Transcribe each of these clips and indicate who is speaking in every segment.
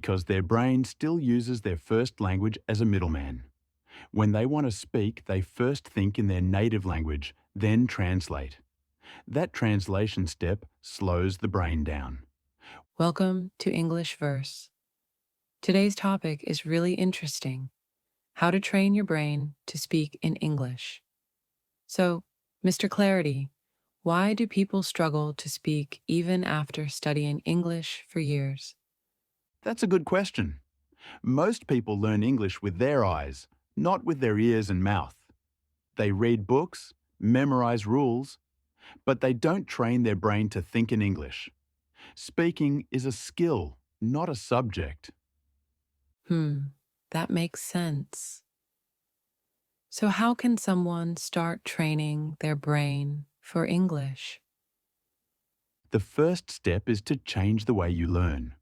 Speaker 1: because their brain still uses their first language as a middleman. When they want to speak, they first think in their native language, then translate. That translation step slows the brain down.
Speaker 2: Welcome to EnglishVerse. Today's topic is really interesting: how to train your brain to speak in English. So, Mr. Clarity, why do people struggle to speak even after studying English for years?
Speaker 1: That's a good question. Most people learn English with their eyes, not with their ears and mouth. They read books, memorize rules, but they don't train their brain to think in English. Speaking is a skill, not a subject.
Speaker 2: Hmm, that makes sense. So, how can someone start training their brain for English?
Speaker 1: The first step is to change the way you learn.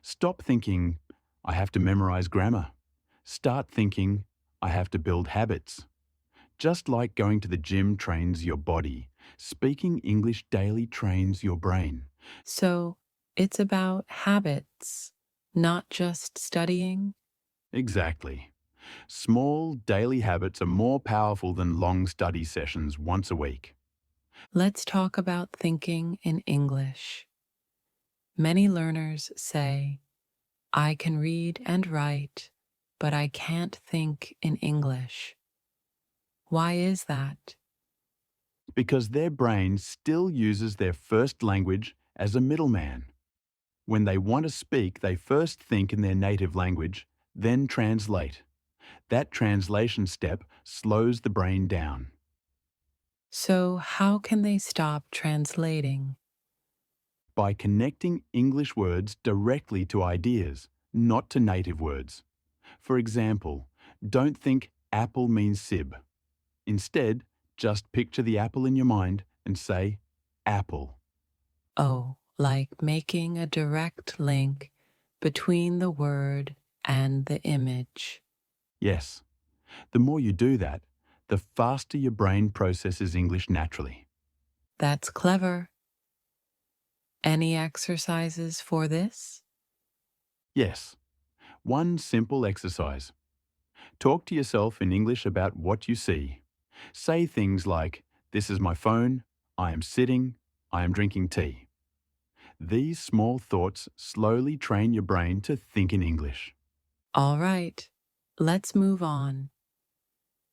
Speaker 1: Stop thinking, I have to memorize grammar. Start thinking, I have to build habits. Just like going to the gym trains your body, speaking English daily trains your brain.
Speaker 2: So, it's about habits, not just studying.
Speaker 1: Exactly. Small daily habits are more powerful than long study sessions once a week.
Speaker 2: Let's talk about thinking in English. Many learners say, I can read and write, but I can't think in English. Why is that?
Speaker 1: Because their brain still uses their first language as a middleman. When they want to speak, they first think in their native language, then translate. That translation step slows the brain down.
Speaker 2: So, how can they stop translating?
Speaker 1: By connecting English words directly to ideas, not to native words. For example, don't think apple means sib. Instead, just picture the apple in your mind and say apple.
Speaker 2: Oh, like making a direct link between the word and the image.
Speaker 1: Yes, the more you do that, the faster your brain processes English naturally.
Speaker 2: That's clever. Any exercises for this?
Speaker 1: Yes, one simple exercise. Talk to yourself in English about what you see. Say things like, this is my phone, I am sitting, I am drinking tea. These small thoughts slowly train your brain to think in English.
Speaker 2: All right, let's move on.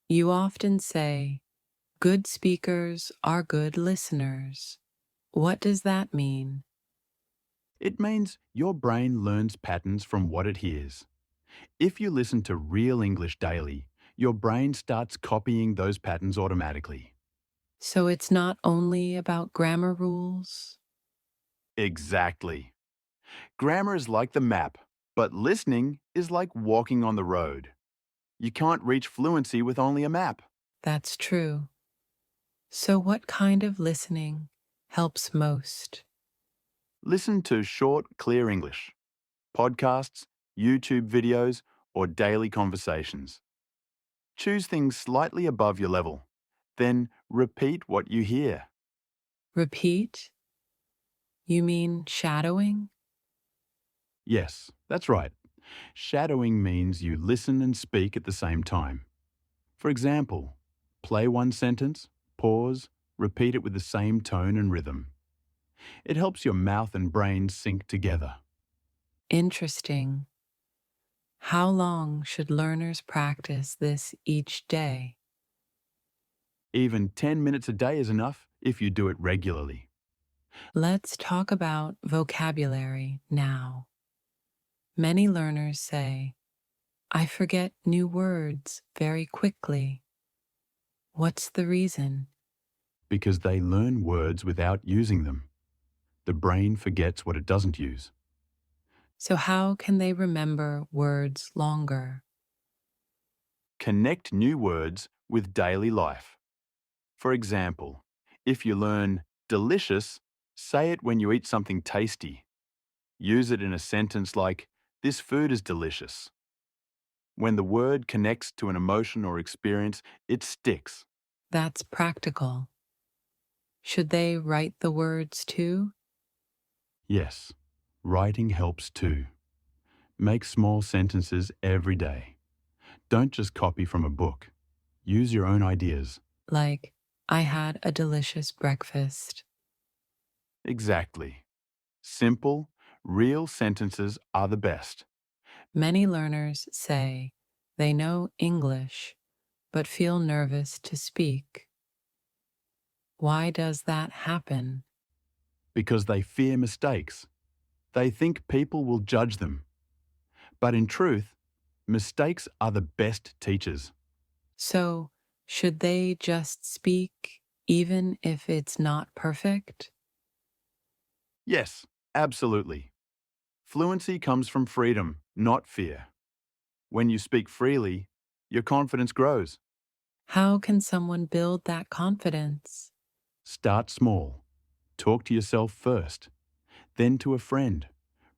Speaker 2: You often say, good speakers are good listeners. What does that mean?
Speaker 1: It means your brain learns patterns from what it hears. If you listen to real English daily, your brain starts copying those patterns automatically.
Speaker 2: So it's not only about grammar rules?
Speaker 1: Exactly. Grammar is like the map, but listening is like walking on the road. You can't reach fluency with only a map.
Speaker 2: That's true. So what kind of listening helps most?
Speaker 1: Listen to short, clear English, podcasts, YouTube videos, or daily conversations. Choose things slightly above your level. Then repeat what you hear.
Speaker 2: Repeat? You mean shadowing?
Speaker 1: Yes, that's right. Shadowing means you listen and speak at the same time. For example, play one sentence, pause, repeat it with the same tone and rhythm. It helps your mouth and brain sync together.
Speaker 2: Interesting. How long should learners practice this each day?
Speaker 1: Even 10 minutes a day is enough if you do it regularly.
Speaker 2: Let's talk about vocabulary now. Many learners say, I forget new words very quickly. What's the reason?
Speaker 1: Because they learn words without using them. The brain forgets what it doesn't use.
Speaker 2: So, how can they remember words longer?
Speaker 1: Connect new words with daily life. For example, if you learn delicious, say it when you eat something tasty. Use it in a sentence like, this food is delicious. When the word connects to an emotion or experience, it sticks.
Speaker 2: That's practical. Should they write the words too?
Speaker 1: Yes, writing helps too. Make small sentences every day. Don't just copy from a book. Use your own ideas.
Speaker 2: Like, I had a delicious breakfast.
Speaker 1: Exactly. Simple, real sentences are the best.
Speaker 2: Many learners say they know English but feel nervous to speak. Why does that happen?
Speaker 1: Because they fear mistakes. They think people will judge them. But in truth, mistakes are the best teachers.
Speaker 2: So, should they just speak even if it's not perfect?
Speaker 1: Yes, absolutely. Fluency comes from freedom, not fear. When you speak freely, your confidence grows.
Speaker 2: How can someone build that confidence?
Speaker 1: Start small. Talk to yourself first, then to a friend.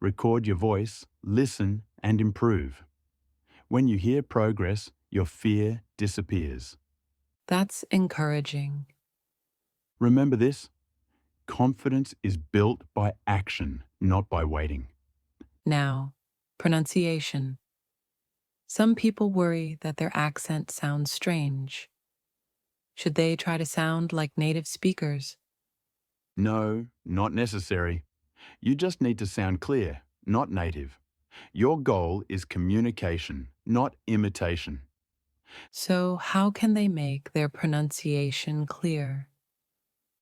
Speaker 1: Record your voice, listen, and improve. When you hear progress, your fear disappears.
Speaker 2: That's encouraging.
Speaker 1: Remember this: confidence is built by action, not by waiting.
Speaker 2: Now, pronunciation. Some people worry that their accent sounds strange. Should they try to sound like native speakers?
Speaker 1: No, not necessary. You just need to sound clear, not native. Your goal is communication, not imitation.
Speaker 2: So, how can they make their pronunciation clear?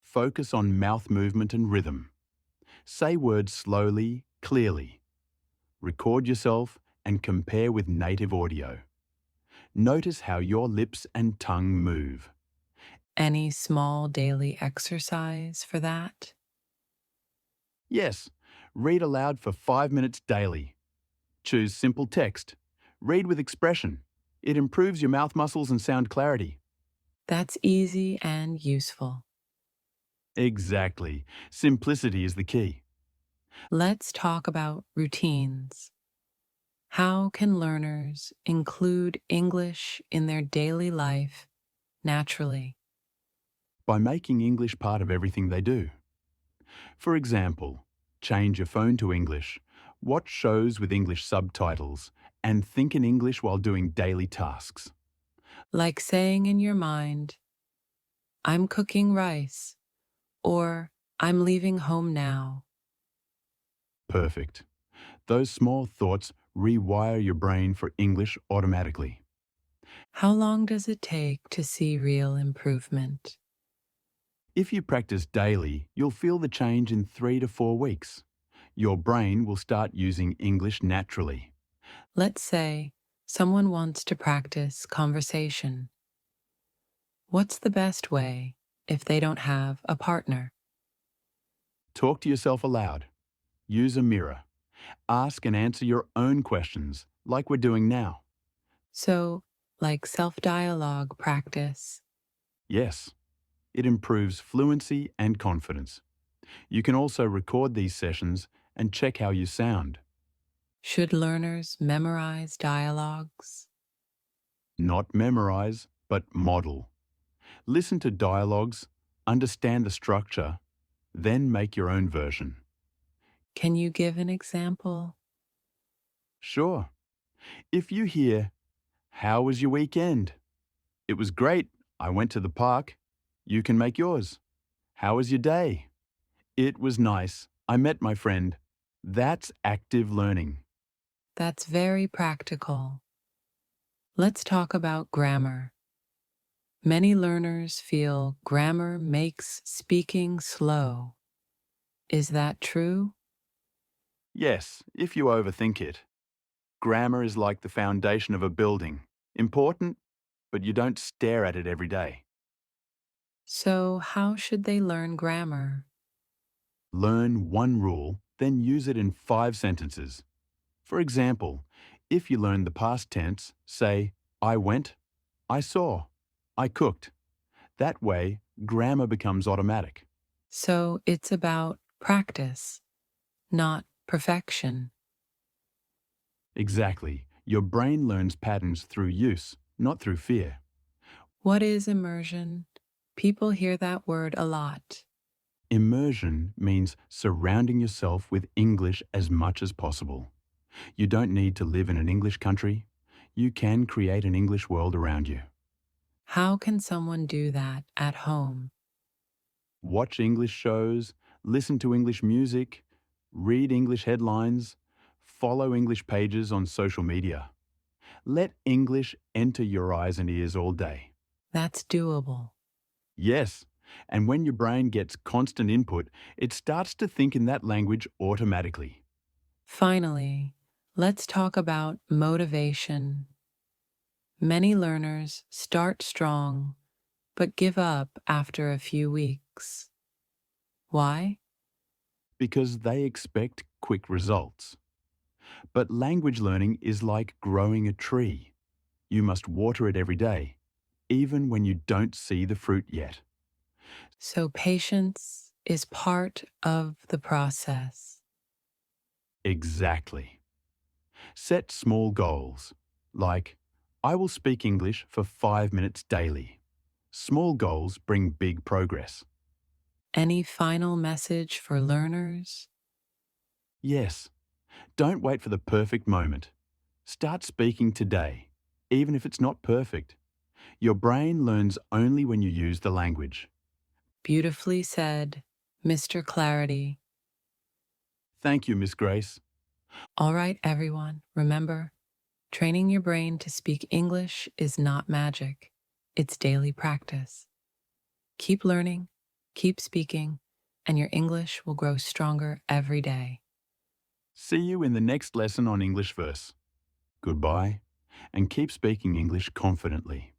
Speaker 1: Focus on mouth movement and rhythm. Say words slowly, clearly. Record yourself and compare with native audio. Notice how your lips and tongue move.
Speaker 2: Any small daily exercise for that?
Speaker 1: Yes, read aloud for 5 minutes daily. Choose simple text. Read with expression. It improves your mouth muscles and sound clarity.
Speaker 2: That's easy and useful.
Speaker 1: Exactly. Simplicity is the key.
Speaker 2: Let's talk about routines. How can learners include English in their daily life naturally?
Speaker 1: By making English part of everything they do. For example, change your phone to English, watch shows with English subtitles, and think in English while doing daily tasks.
Speaker 2: Like saying in your mind, I'm cooking rice, or I'm leaving home now.
Speaker 1: Perfect. Those small thoughts rewire your brain for English automatically.
Speaker 2: How long does it take to see real improvement?
Speaker 1: If you practice daily, you'll feel the change in 3 to 4 weeks. Your brain will start using English naturally.
Speaker 2: Let's say someone wants to practice conversation. What's the best way if they don't have a partner?
Speaker 1: Talk to yourself aloud. Use a mirror. Ask and answer your own questions, like we're doing now.
Speaker 2: So, like self dialogue practice.
Speaker 1: Yes, it improves fluency and confidence. You can also record these sessions and check how you sound.
Speaker 2: Should learners memorize dialogues?
Speaker 1: Not memorize, but model. Listen to dialogues, understand the structure, then make your own version.
Speaker 2: Can you give an example?
Speaker 1: Sure. If you hear, "How was your weekend?" "It was great. I went to the park." You can make yours. "How was your day?" "It was nice. I met my friend." That's active learning.
Speaker 2: That's very practical. Let's talk about grammar. Many learners feel grammar makes speaking slow. Is that true?
Speaker 1: Yes, if you overthink it. Grammar is like the foundation of a building. Important, but you don't stare at it every day.
Speaker 2: So, how should they learn grammar?
Speaker 1: Learn one rule, then use it in 5 sentences. For example, if you learn the past tense, say, "I went," "I saw," "I cooked." That way, grammar becomes automatic.
Speaker 2: So, it's about practice, not perfection.
Speaker 1: Exactly. Your brain learns patterns through use, not through fear.
Speaker 2: What is immersion? People hear that word a lot.
Speaker 1: Immersion means surrounding yourself with English as much as possible. You don't need to live in an English country. You can create an English world around you.
Speaker 2: How can someone do that at home?
Speaker 1: Watch English shows, listen to English music, read English headlines, follow English pages on social media. Let English enter your eyes and ears all day.
Speaker 2: That's doable.
Speaker 1: Yes, and when your brain gets constant input, it starts to think in that language automatically.
Speaker 2: Finally, let's talk about motivation. Many learners start strong but give up after a few weeks. Why?
Speaker 1: Because they expect quick results. But language learning is like growing a tree. You must water it every day, even when you don't see the fruit yet.
Speaker 2: So, patience is part of the process.
Speaker 1: Exactly. Set small goals, like, I will speak English for 5 minutes daily. Small goals bring big progress.
Speaker 2: Any final message for learners?
Speaker 1: Yes, don't wait for the perfect moment. Start speaking today, even if it's not perfect. Your brain learns only when you use the language.
Speaker 2: Beautifully said, Mr. Clarity.
Speaker 1: Thank you, Miss Grace.
Speaker 2: All right, everyone, remember, training your brain to speak English is not magic, it's daily practice. Keep learning, keep speaking, and your English will grow stronger every day.
Speaker 1: See you in the next lesson on EnglishVerse. Goodbye, and keep speaking English confidently.